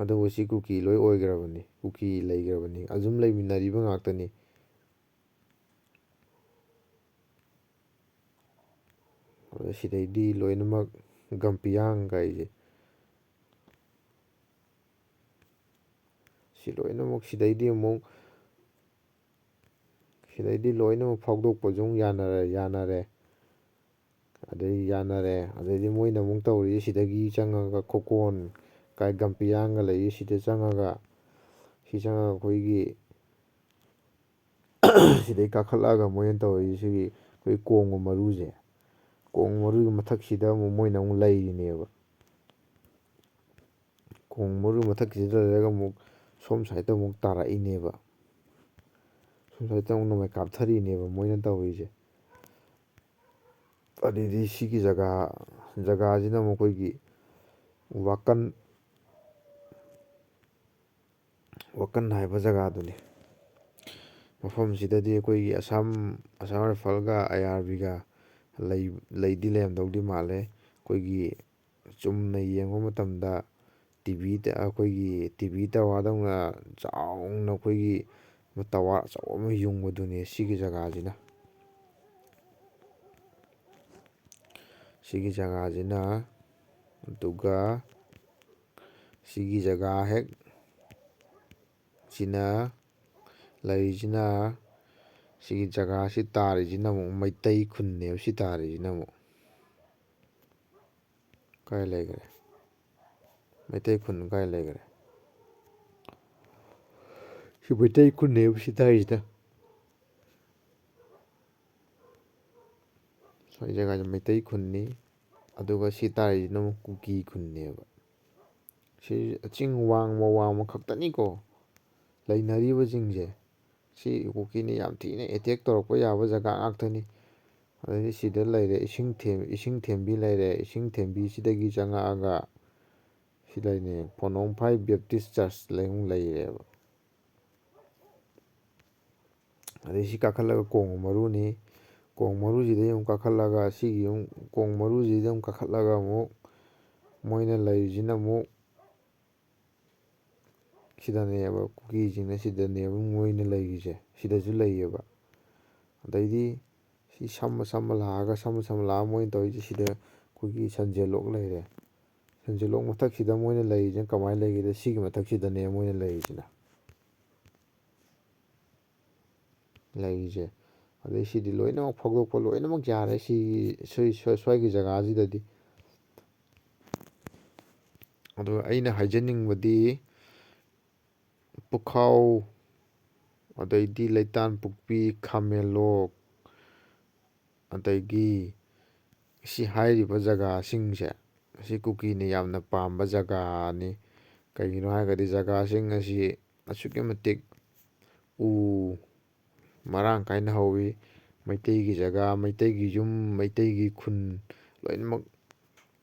ꯑꯗꯨꯕꯨ ꯁꯤ ꯀꯨꯀꯤ ꯂꯣꯏ ꯑꯣꯏꯈ꯭ꯔꯕꯅꯤ, ꯀꯨꯀꯤ ꯂꯩꯈ꯭ꯔꯕꯅꯤ, ꯑꯗꯨꯝ ꯂꯩꯃꯤꯟꯅꯔꯤꯕ ꯉꯥꯛꯇꯅꯤ. ꯑꯗ ꯁꯤꯗꯩꯗꯤ ꯂꯣꯏꯅꯃꯛ ꯒꯝꯄꯤꯌꯥꯡꯒꯥꯏꯁꯦ ꯁꯤꯗꯩꯗꯤ ꯂꯣꯏꯅꯃꯛ ꯐꯥꯎꯗꯣꯛꯄꯁꯨ ꯑꯃꯨꯛ ꯌꯥꯅꯔꯦ. ꯑꯗꯩꯗꯤ ꯃꯣꯏꯅ ꯑꯃꯨꯛ ꯇꯧꯔꯤꯁꯦ ꯁꯤꯗꯒꯤ ꯆꯪꯉꯒ ꯈꯣꯀꯣꯟ ꯒꯝꯄꯤꯌꯥꯡꯒ ꯂꯩꯔꯤ ꯁꯤꯗ ꯆꯪꯉꯒ ꯑꯩꯈꯣꯏꯒꯤ ꯁꯤꯗꯩ ꯀꯥꯈꯠꯂꯛꯑꯒ ꯃꯣꯏꯅ ꯇꯧꯔꯤꯁꯤ ꯁꯤꯒꯤ ꯑꯩꯈꯣꯏ ꯀꯣꯡꯕ ꯃꯔꯨꯁꯦ, ꯀꯣꯡꯕ ꯃꯔꯨꯒꯤ ꯃꯊꯛꯁꯤꯗ ꯃꯣꯏꯅ ꯑꯃꯨꯛ ꯂꯩꯔꯤꯅꯦꯕ. ꯀꯣꯡꯕ ꯃꯔꯨ ꯃꯊꯛꯁꯤꯗ ꯂꯩꯔꯒ ꯑꯃꯨꯛ ꯁꯣꯝ ꯁꯥꯏꯗꯇ ꯑꯃꯨꯛ ꯇꯥꯔꯛꯏꯅꯦꯕ. ꯁꯣꯝ ꯁꯥꯏꯗꯇ ꯑꯃꯨꯛ ꯅꯣꯡꯃꯩ ꯀꯥꯞꯊꯔꯤꯅꯦꯕ ꯃꯣꯏꯅ ꯇꯧꯔꯤꯁꯦ. ꯑꯗꯩꯗꯤ ꯁꯤꯒꯤ ꯖꯒꯥꯁꯤꯅ ꯑꯃꯨꯛ ꯑꯩꯈꯣꯏꯒꯤ ꯋꯥꯀꯟ ꯍꯥꯏꯕ ꯖꯒꯥꯗꯨꯅꯤ. ꯃꯐꯝꯁꯤꯗꯗꯤ ꯑꯩꯈꯣꯏꯒꯤ ꯑꯁꯥꯝ ꯔꯥꯏꯐꯜꯒ IRBꯒ ꯂꯩꯗꯤ ꯂꯩꯔꯝꯗꯧꯗꯤ ꯃꯥꯜꯂꯦ. ꯑꯩꯈꯣꯏꯒꯤ ꯆꯨꯝꯅ ꯌꯦꯡꯕ ꯃꯇꯝꯗ ꯇꯤꯚꯤ ꯇꯋꯥꯔꯗꯧꯅ ꯆꯥꯎꯅ ꯑꯩꯈꯣꯏꯒꯤ ꯇꯋꯥꯔ ꯑꯆꯧꯕ ꯑꯃ ꯌꯨꯡꯕꯗꯨꯅꯤ ꯁꯤꯒꯤ ꯖꯒꯥꯁꯤꯅ. ꯑꯗꯨꯒ ꯁꯤꯒꯤ ꯖꯒꯥ ꯍꯦꯛ ꯂꯩꯔꯤꯁꯤꯅ ꯁꯤꯒꯤ ꯖꯒꯥꯁꯤ ꯇꯥꯔꯤꯁꯤꯅ ꯑꯃꯨꯛ ꯃꯩꯇꯩ ꯈꯨꯟꯅꯦꯕ. ꯁꯤ ꯇꯥꯔꯤꯁꯤꯅ ꯑꯃꯨꯛ ꯀꯥꯏ ꯂꯩꯈ꯭ꯔꯦ? ꯃꯩꯇꯩ ꯈꯨꯟ ꯀꯥꯏ ꯂꯩꯈ꯭ꯔꯦ? ꯁꯤ ꯃꯩꯇꯩ ꯈꯨꯟꯅꯦꯕ ꯁꯤ ꯇꯥꯔꯤꯁꯤꯅ. ꯁ꯭ꯋꯥꯏ ꯖꯒꯥꯁꯦ ꯃꯩꯇꯩ ꯈꯨꯟꯅꯤ. ꯑꯗꯨꯒ ꯁꯤ ꯇꯥꯔꯤꯁꯤꯅ ꯑꯃꯨꯛ ꯀꯨꯀꯤ ꯈꯨꯟꯅꯦꯕ. ꯁꯤ ꯆꯤꯡ ꯋꯥꯡꯃ ꯈꯛꯇꯅꯤꯀꯣ ꯂꯩꯅꯔꯤꯕꯁꯤꯡꯁꯦ. ꯁꯤ ꯀꯨꯀꯤꯅ ꯌꯥꯝ ꯊꯤꯅ ꯑꯦꯇꯦꯛ ꯇꯧꯔꯛꯄ ꯌꯥꯕ ꯖꯒꯥ ꯉꯥꯛꯇꯅꯤ. ꯑꯗꯩꯗꯤ ꯁꯤꯗ ꯂꯩꯔꯦ ꯏꯁꯤꯡ ꯊꯦꯝꯕꯤ ꯂꯩꯔꯦ. ꯏꯁꯤꯡ ꯊꯦꯝꯕꯤꯁꯤꯗꯒꯤ ꯆꯪꯉꯛꯑꯒ ꯁꯤ ꯂꯩꯅꯤ ꯄꯣꯅꯣꯡꯐꯥꯏ ꯕꯦꯞꯇꯤꯁ ꯆꯔꯆ ꯂꯩꯔꯦꯕ. ꯑꯗꯩ ꯁꯤ ꯀꯥꯈꯠꯂꯒ ꯀꯣꯡꯕ ꯃꯔꯨꯅꯤ. ꯀꯣꯡꯕ ꯃꯔꯨꯁꯤꯗꯩ ꯑꯃꯨꯛ ꯀꯥꯈꯠꯂꯒ ꯀꯣꯡꯕ ꯃꯔꯨꯁꯤꯗ ꯑꯃꯨꯛ ꯀꯥꯈꯠꯂꯒ ꯑꯃꯨꯛ ꯃꯣꯏꯅ ꯂꯩꯔꯤꯁꯤꯅ ꯑꯃꯨꯛ ꯁꯤꯗꯅꯦꯕ. ꯀꯨꯀꯤꯁꯤꯡꯅ ꯁꯤꯗꯅꯦꯕ ꯃꯣꯏꯅ ꯂꯩꯔꯤꯁꯦ. ꯁꯤꯗꯁꯨ ꯂꯩꯌꯦꯕ. ꯑꯗꯩꯗꯤ ꯁꯤ ꯁꯝꯃ ꯂꯥꯛꯑꯒ ꯃꯣꯏꯅ ꯇꯧꯔꯤꯁꯦ ꯁꯤꯗ ꯑꯩꯈꯣꯏꯒꯤ ꯁꯟꯖꯦꯜꯂꯣꯛ ꯂꯩꯔꯦ. ꯁꯟꯖꯦꯜꯂꯣꯛ ꯃꯊꯛꯁꯤꯗ ꯃꯣꯏꯅ ꯂꯩꯔꯤꯁꯤꯅ ꯀꯃꯥꯏꯅ ꯂꯩꯒꯦꯗ ꯁꯤꯒꯤ ꯃꯊꯛꯁꯤꯗꯅꯦ ꯃꯣꯏꯅ ꯂꯩꯔꯤꯁꯦ. ꯑꯗꯩ ꯁꯤꯗꯤ ꯂꯣꯏꯅꯃꯛ ꯐꯥꯎꯗꯣꯛꯄ ꯂꯣꯏꯅꯃꯛ ꯌꯥꯔꯦ ꯁ꯭ꯋꯥꯏꯒꯤ ꯖꯒꯥꯁꯤꯗꯗꯤ. ꯑꯗꯨꯒ ꯑꯩꯅ ꯍꯥꯏꯖꯅꯤꯡꯕꯗꯤ ꯄꯨꯈꯥꯎ, ꯑꯗꯩꯗꯤ ꯂꯩꯇꯥꯟꯄꯣꯛꯄꯤ, ꯈꯥꯃꯦꯜꯂꯣꯛ, ꯑꯗꯒꯤ ꯁꯤ ꯍꯥꯏꯔꯤꯕ ꯖꯒꯥꯁꯤꯡꯁꯦ ꯑꯁꯤ ꯀꯨꯀꯤꯅ ꯌꯥꯝꯅ ꯄꯥꯝꯕ ꯖꯒꯥꯅꯤ. ꯀꯩꯒꯤꯅꯣ ꯍꯥꯏꯔꯒꯗꯤ ꯖꯒꯥꯁꯤꯡ ꯑꯁꯤ ꯑꯁꯨꯛꯀꯤ ꯃꯇꯤꯛ ꯎ ꯃꯔꯥꯡ ꯀꯥꯏꯅ ꯍꯧꯋꯤ. ꯃꯩꯇꯩꯒꯤ ꯖꯒꯥ, ꯃꯩꯇꯩꯒꯤ ꯌꯨꯝ, ꯃꯩꯇꯩꯒꯤ ꯈꯨꯟ ꯂꯣꯏꯅꯃꯛ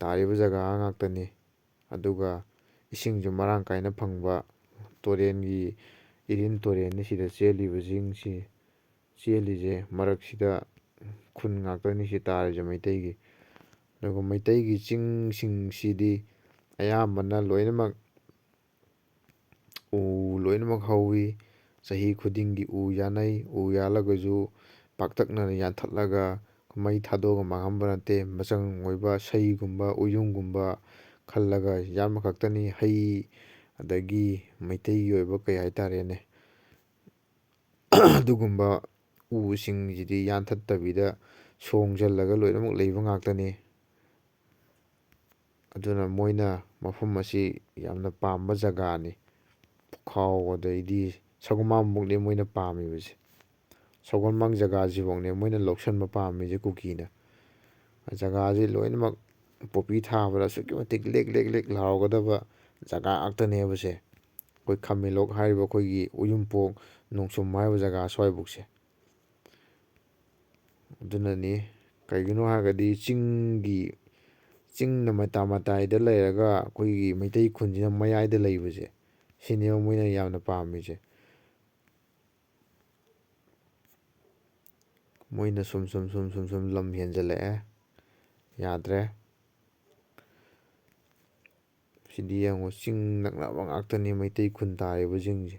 ꯇꯥꯔꯤꯕ ꯖꯒꯥ ꯉꯥꯛꯇꯅꯤ. ꯑꯗꯨꯒ ꯏꯁꯤꯡꯁꯨ ꯃꯔꯥꯡ ꯀꯥꯏꯅ ꯐꯪꯕ ꯏꯔꯤꯜ ꯇꯨꯔꯦꯜꯅꯤ ꯁꯤꯗ ꯆꯦꯜꯂꯤꯁꯦ. ꯃꯔꯛꯁꯤꯗ ꯈꯨꯟ ꯉꯥꯛꯇꯅꯤ ꯁꯤ ꯇꯥꯔꯤꯁꯦ ꯃꯩꯇꯩꯒꯤ. ꯑꯗꯨꯒ ꯃꯩꯇꯩꯒꯤ ꯆꯤꯡꯁꯤꯡꯁꯤꯗꯤ ꯑꯌꯥꯝꯕꯅ ꯂꯣꯏꯅꯃꯛ ꯎ ꯂꯣꯏꯅꯃꯛ ꯍꯧꯋꯤ, ꯆꯍꯤ ꯈꯨꯗꯤꯡꯒꯤ ꯎ ꯌꯥꯟꯅꯩ, ꯎ ꯌꯥꯜꯂꯒꯁꯨ ꯄꯥꯛꯇꯛꯅꯅ ꯌꯥꯟꯊꯠꯂꯒ ꯃꯩ ꯊꯥꯗꯣꯛꯑꯒ ꯃꯥꯡꯍꯟꯕ ꯅꯠꯇꯦ, ꯃꯆꯪ ꯑꯣꯏꯕ ꯁꯩꯒꯨꯝꯕ ꯎꯌꯨꯡꯒꯨꯝꯕ ꯈꯜꯂꯒ ꯌꯥꯟꯕ ꯈꯛꯇꯅꯤ꯫ ꯍꯩ ꯑꯗꯒꯤ ꯃꯩꯇꯩꯒꯤ ꯑꯣꯏꯕ ꯀꯩ ꯍꯥꯏꯇꯥꯔꯦꯅꯦ, ꯑꯗꯨꯒꯨꯝꯕ ꯎꯁꯤꯡꯁꯤꯗꯤ ꯌꯥꯟꯊꯠꯇꯕꯤꯗ ꯁꯣꯡꯖꯜꯂꯒ ꯂꯣꯏꯅꯃꯛ ꯂꯩꯕ ꯉꯥꯛꯇꯅꯤ꯫ ꯑꯗꯨꯅ ꯃꯣꯏꯅ ꯃꯐꯝ ꯑꯁꯤ ꯌꯥꯝꯅ ꯄꯥꯝꯕ ꯖꯒꯥꯅꯤ꯫ ꯄꯨꯈꯥꯎ ꯑꯗꯩꯗꯤ ꯁꯒꯣꯜꯕꯟꯐꯥꯎꯅꯦ ꯃꯣꯏꯅ ꯄꯥꯝꯃꯤꯕꯁꯦ, ꯁꯒꯣꯜꯕꯟ ꯖꯒꯥꯁꯤꯐꯥꯎꯅꯦ ꯃꯣꯏꯅ ꯂꯧꯁꯟꯕ ꯄꯥꯝꯃꯤꯁꯦ ꯀꯨꯀꯤꯅ꯫ ꯖꯒꯥꯁꯤ ꯂꯣꯏꯅꯃꯛ ꯄꯣꯄꯤ ꯊꯥꯕꯗ ꯑꯁꯨꯛꯀꯤ ꯃꯇꯤꯛ ꯂꯦꯛ ꯂꯦꯛ ꯂꯦꯛ ꯂꯥꯎꯒꯗꯕ ꯖꯒꯥ ꯉꯥꯛꯇꯅꯦꯕꯁꯦ꯫ ꯑꯩꯈꯣꯏ ꯈꯥꯃꯦꯟꯂꯣꯛ ꯍꯥꯏꯔꯤꯕ ꯑꯩꯈꯣꯏꯒꯤ ꯎꯌꯨꯝꯄꯣꯛ ꯅꯣꯡꯆꯨꯝ ꯍꯥꯏꯔꯤꯕ ꯖꯒꯥ ꯁ꯭ꯋꯥꯏꯐꯥꯎꯁꯦ꯫ ꯑꯗꯨꯅꯅꯤ, ꯀꯩꯒꯤꯅꯣ ꯍꯥꯏꯔꯒꯗꯤ ꯆꯤꯡꯅ ꯃꯇꯥꯏꯗ ꯂꯩꯔꯒ ꯑꯩꯈꯣꯏꯒꯤ ꯃꯩꯇꯩ ꯈꯨꯟꯁꯤꯅ ꯃꯌꯥꯏꯗ ꯂꯩꯕꯁꯦ, ꯁꯤꯅꯦꯕ ꯃꯣꯏꯅ ꯌꯥꯝꯅ ꯄꯥꯝꯃꯤꯁꯦ꯫ ꯃꯣꯏꯅ ꯁꯨꯝ ꯂꯝ ꯍꯦꯟꯖꯜꯂꯛꯑꯦ, ꯌꯥꯗ꯭ꯔꯦ꯫ ꯁꯤꯗꯤ ꯌꯦꯡꯉꯨ, ꯆꯤꯡ ꯅꯛꯅꯕ ꯉꯥꯛꯇꯅꯤ ꯃꯩꯇꯩ ꯈꯨꯟ ꯇꯥꯔꯤꯕꯁꯤꯡꯁꯦ꯫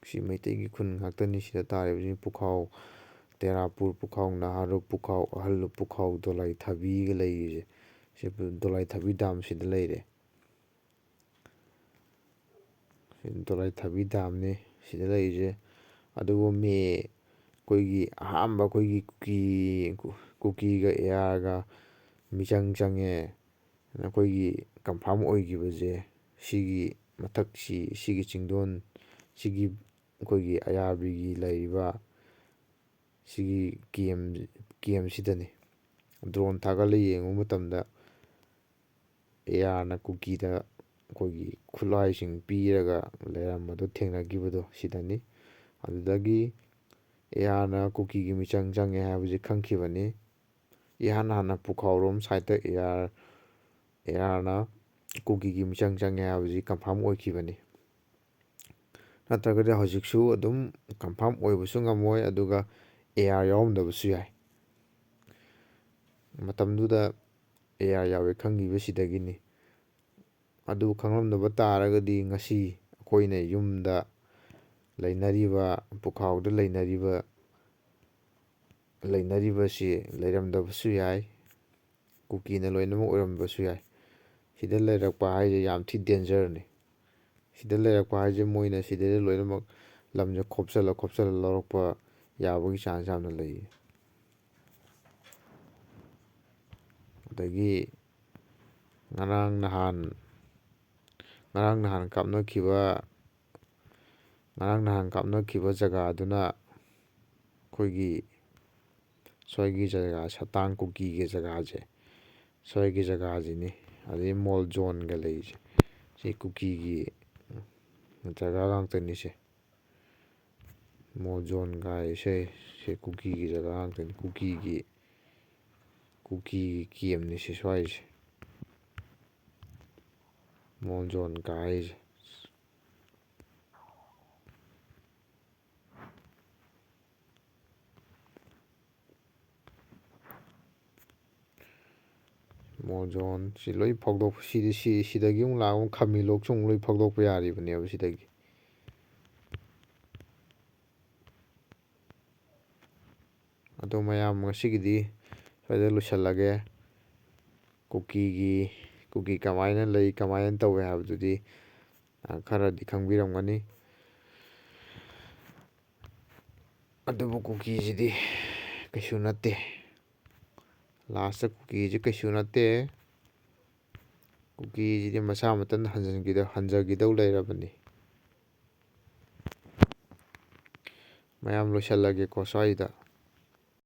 ꯁꯤ ꯃꯩꯇꯩꯒꯤ ꯈꯨꯟ ꯉꯥꯛꯇꯅꯤ ꯁꯤꯗ ꯇꯥꯔꯤꯕꯁꯤ꯫ ꯄꯨꯈꯥꯎ ꯇꯦꯔꯥꯄꯨꯔ ꯄꯨꯈꯥꯎ, ꯅꯍꯥꯔꯨꯞ ꯄꯨꯈꯥꯎ, ꯑꯍꯜꯂꯨꯞ ꯄꯨꯈꯥꯎ, ꯗꯣꯂꯥꯏꯊꯥꯕꯤꯒ ꯂꯩꯔꯤꯁꯦ, ꯁꯤ ꯗꯣꯂꯥꯏꯊꯥꯕꯤ ꯗꯥꯝ ꯁꯤꯗ ꯂꯩꯔꯦ꯫ ꯗꯣꯂꯥꯏꯊꯥꯕꯤ ꯗꯥꯝꯅꯤ ꯁꯤꯗ ꯂꯩꯔꯤꯁꯦ꯫ ꯑꯗꯨꯕꯨ ꯑꯩꯈꯣꯏꯒꯤ ꯑꯍꯥꯟꯕ ꯑꯩꯈꯣꯏꯒꯤ ꯀꯨꯀꯤꯒ ꯑꯦꯌꯥꯔꯒ ꯃꯤꯆꯪ ꯆꯪꯉꯦ ꯑꯩꯈꯣꯏꯒꯤ ꯀꯟꯐꯥꯔꯝ ꯑꯣꯏꯈꯤꯕꯁꯦ, ꯁꯤꯒꯤ ꯃꯊꯛꯁꯤ, ꯁꯤꯒꯤ ꯆꯤꯡꯗꯣꯟ, ꯁꯤꯒꯤ ꯑꯩꯈꯣꯏꯒꯤ ꯑꯌꯥꯔꯕꯤꯒꯤ ꯂꯩꯔꯤꯕ ꯁꯤꯒꯤ ꯀꯦꯝꯁꯤꯗꯅꯤ꯫ ꯗ꯭ꯔꯣꯟ ꯊꯥꯒꯠꯂ ꯌꯦꯡꯉꯨ ꯃꯇꯝꯗ ꯑꯦꯌꯥꯔꯅ ꯀꯨꯀꯤꯗ ꯑꯩꯈꯣꯏꯒꯤ ꯈꯨꯠꯂꯥꯏꯁꯤꯡ ꯄꯤꯔꯒ ꯂꯩꯔꯝꯕꯗꯣ ꯊꯦꯡꯅꯈꯤꯕꯗꯣ ꯁꯤꯗꯅꯤ꯫ ꯑꯗꯨꯗꯒꯤ ꯑꯦꯌꯥꯔꯅ ꯀꯨꯀꯤꯒꯤ ꯃꯤꯆꯪ ꯆꯪꯉꯦ ꯍꯥꯏꯕꯁꯤ ꯈꯪꯈꯤꯕꯅꯤ꯫ ꯏꯍꯥꯟ ꯍꯥꯟꯅ ꯄꯨꯈꯥꯎꯔꯣꯝ ꯁꯥꯏꯠꯇ ꯑꯦꯌꯥꯔꯅ ꯀꯨꯀꯤꯒꯤ ꯃꯤꯆꯪ ꯆꯪꯉꯦ ꯍꯥꯏꯕꯁꯤ ꯀꯟꯐꯥꯔꯝ ꯑꯣꯏꯈꯤꯕꯅꯤ꯫ ꯅꯠꯇ꯭ꯔꯒꯗꯤ ꯍꯧꯖꯤꯛꯁꯨ ꯑꯗꯨꯝ ꯀꯟꯐꯥꯔꯝ ꯑꯣꯏꯕꯁꯨ ꯉꯝꯃꯣꯏ, ꯑꯗꯨꯒ ꯑꯦꯌꯥꯔ ꯌꯥꯎꯔꯝꯗꯕꯁꯨ ꯌꯥꯏ꯫ ꯃꯇꯝꯗꯨꯗ ꯑꯦꯌꯥꯔ ꯌꯥꯎꯋꯦ ꯈꯪꯈꯤꯕ ꯁꯤꯗꯒꯤꯅꯤ꯫ ꯑꯗꯨ ꯈꯪꯂꯝꯗꯕ ꯇꯥꯔꯒꯗꯤ ꯉꯁꯤ ꯑꯩꯈꯣꯏꯅ ꯌꯨꯝꯗ ꯂꯩꯅꯔꯤꯕ, ꯄꯨꯈꯥꯎꯗ ꯂꯩꯅꯔꯤꯕꯁꯤ ꯂꯩꯔꯝꯗꯕꯁꯨ ꯌꯥꯏ, ꯀꯨꯀꯤꯅ ꯂꯣꯏꯅꯃꯛ ꯑꯣꯏꯔꯝꯕꯁꯨ ꯌꯥꯏ꯫ ꯁꯤꯗ ꯂꯩꯔꯛꯄ ꯍꯥꯏꯁꯦ ꯌꯥꯝ ꯊꯤ ꯗꯦꯟꯖꯔꯅꯤ꯫ ꯁꯤꯗ ꯂꯩꯔꯛꯄ ꯍꯥꯏꯁꯦ ꯃꯣꯏꯅ ꯁꯤꯗꯩꯗ ꯂꯣꯏꯅꯃꯛ ꯂꯝꯁꯦ ꯈꯣꯞꯆꯜꯂ ꯂꯧꯔꯛꯄ ꯌꯥꯕꯒꯤ ꯆꯥꯟꯁ ꯌꯥꯝꯅ ꯂꯩꯌꯦ꯫ ꯑꯗꯒꯤ ꯉꯔꯥꯡ ꯅꯍꯥꯟ ꯀꯥꯞꯅꯈꯤꯕ ꯖꯒꯥꯗꯨꯅ ꯑꯩꯈꯣꯏꯒꯤ ꯁ꯭ꯋꯥꯏꯒꯤ ꯖꯒꯥ ꯁꯇꯥꯡ ꯀꯨꯀꯤꯒꯤ ꯖꯒꯥꯁꯦ, ꯁ꯭ꯋꯥꯏꯒꯤ ꯖꯒꯥꯁꯤꯅꯤ꯫ ꯑꯗꯩ ꯃꯣꯜ ꯖꯣꯟꯒ ꯂꯩꯔꯤꯁꯦ, ꯁꯤ ꯀꯨꯀꯤꯒꯤ ꯖꯒꯥ ꯉꯥꯛꯇꯅꯤꯁꯦ꯫ ꯃꯣꯜ ꯖꯣꯟ ꯒꯥꯏꯁꯦ ꯁꯤ ꯀꯨꯀꯤꯒꯤ ꯖꯒꯥ ꯉꯥꯛꯇꯅꯤ, ꯀꯨꯀꯤꯒꯤ ꯀꯦꯝꯅꯤ ꯁꯤ ꯁ꯭ꯋꯥꯏꯁꯦ, ꯃꯣꯜ ꯖꯣꯟ ꯀꯥ ꯍꯥꯏꯁꯦ꯫ ꯃꯣꯜ ꯖꯣꯟ ꯁꯤ ꯂꯣꯏ ꯐꯥꯎꯗꯣꯛ, ꯁꯤꯗꯒꯤ ꯑꯃꯨꯛ ꯂꯥꯛꯑꯒ ꯈꯥꯃꯦꯟꯂꯣꯛꯁꯨ ꯑꯃꯨꯛ ꯂꯣꯏ ꯐꯥꯎꯗꯣꯛꯄ ꯌꯥꯔꯤꯕꯅꯦꯕ ꯁꯤꯗꯒꯤ꯫ ꯑꯗꯣ ꯃꯌꯥꯝ ꯉꯁꯤꯒꯤꯗꯤ ꯁ꯭ꯋꯥꯏꯗ ꯂꯣꯏꯁꯤꯜꯂꯒꯦ꯫ ꯀꯨꯀꯤ ꯀꯃꯥꯏꯅ ꯂꯩ, ꯀꯃꯥꯏꯅ ꯇꯧꯋꯦ ꯍꯥꯏꯕꯗꯨꯗꯤ ꯈꯔꯗꯤ ꯈꯪꯕꯤꯔꯝꯒꯅꯤ꯫ ꯑꯗꯨꯕꯨ ꯀꯨꯀꯤꯁꯤꯗꯤ ꯀꯩꯁꯨ ꯅꯠꯇꯦ, ꯂꯥꯁꯇ ꯀꯨꯀꯤꯁꯤ ꯀꯩꯁꯨ ꯅꯠꯇꯦ꯫ ꯀꯨꯀꯤꯁꯤꯗꯤ ꯃꯁꯥ ꯃꯊꯟꯇ ꯍꯟꯖꯈꯤꯗꯧ ꯂꯩꯔꯕꯅꯤ꯫ ꯃꯌꯥꯝ ꯂꯣꯏꯁꯤꯜꯂꯒꯦꯀꯣ ꯁ꯭ꯋꯥꯏꯗ꯫